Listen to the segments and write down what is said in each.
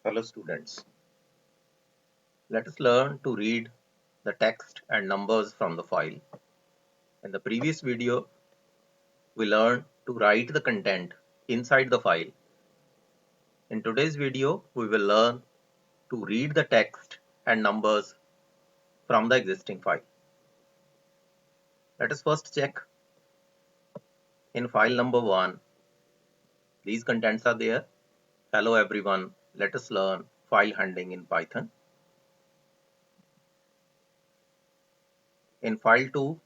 Fellow students, let us learn to read the text and numbers from the file. In the previous video, we learned to write the content inside the file. In today's video, we will learn to read the text and numbers from the existing file. Let us first check in file number 1. These contents are there. Hello everyone, let us learn file handling in Python. In file 2,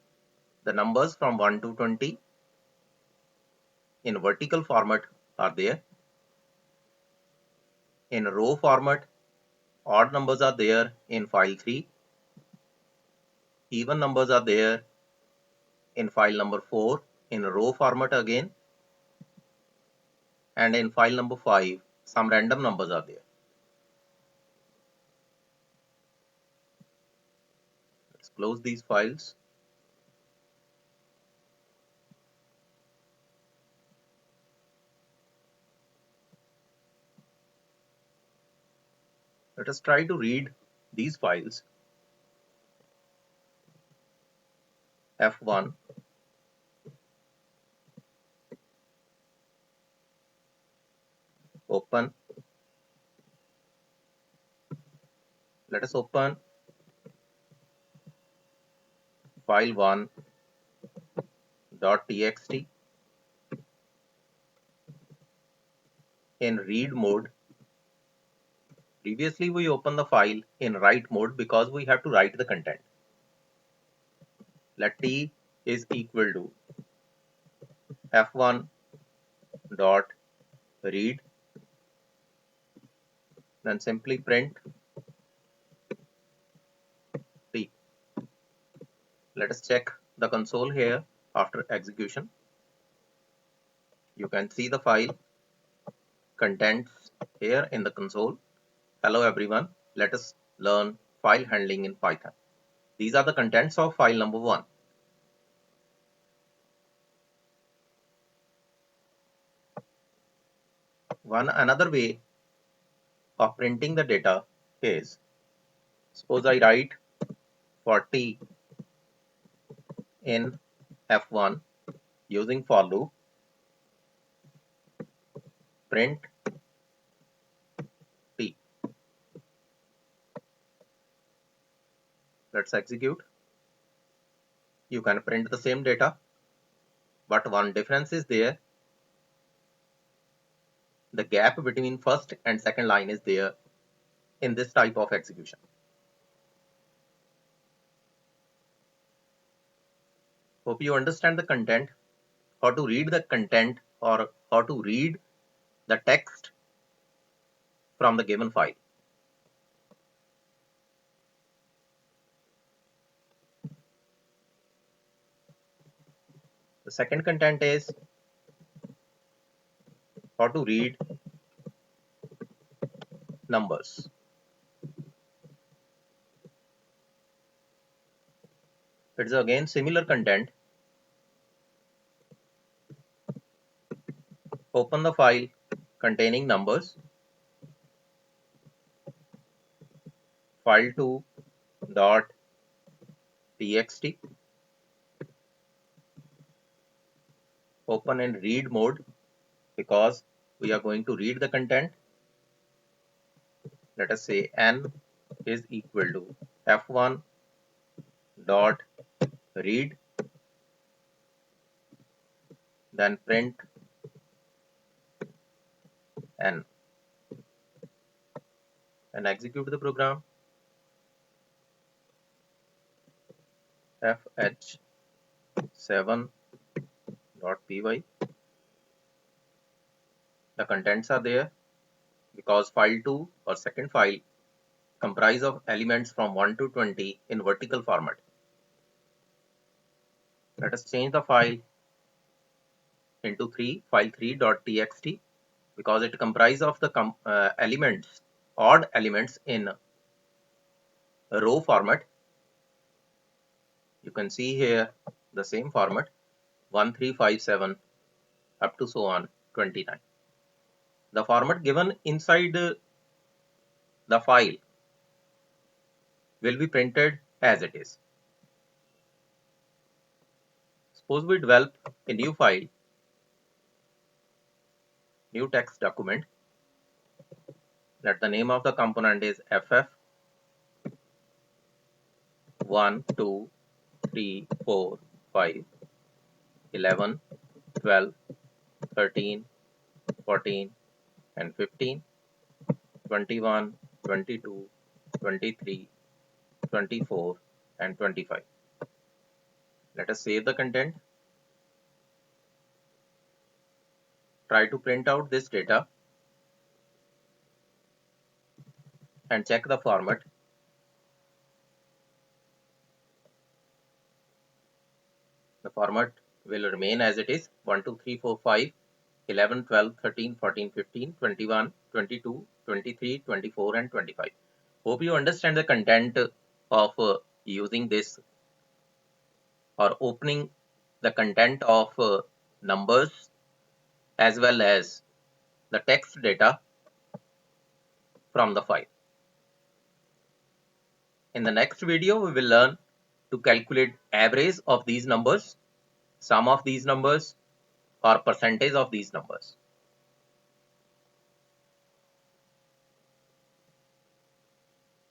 the numbers from 1 to 20 in vertical format are there. In row format, odd numbers are there in file 3. Even numbers are there in file number 4 in row format again. And in file number 5, some random numbers are there. Let's close these files. Let us try to read these files. F1, open. Let us open file 1.txt in read mode. Previously, we opened the file in write mode because we have to write the content. Let t is equal to f1 dot read, then simply print t. Let us check the console here after execution. You can see the file contents here in the console. Hello everyone, let us learn file handling in Python. These are the contents of file number 1. Another way of printing the data is, suppose I write 40 in F1 using for loop, print t. Let's execute. You can print the same data, but one difference is there. The gap between first and second line is there in this type of execution. Hope you understand the content, how to read the content or how to read the text from the given file. The second content is how to read numbers. It's again similar content. Open the file containing numbers, file2.txt. Open in read mode because we are going to read the content. Let us say n is equal to f1 dot read, then print n and execute the program. fh7.py. The contents are there because file 2 or second file comprise of elements from 1 to 20 in vertical format. Let us change the file into file 3.txt because it comprises of the elements, odd elements in row format. You can see here the same format 1357 up to so on 29. The format given inside the file will be printed as it is. Suppose we develop a new file, new text document. Let the name of the component is ff 1, 2, 3, 4, 5, 11, 12, 13, 14, and 15, 21, 22, 23, 24, and 25. Let us save the content. Try to print out this data and check the format. The format will remain as it is 1, 2, 3, 4, 5, 11, 12, 13, 14, 15, 21, 22, 23, 24, and 25. Hope you understand the content of using this or opening the content of numbers as well as the text data from the file. In the next video, we will learn to calculate average of these numbers, sum of these numbers, or percentage of these numbers.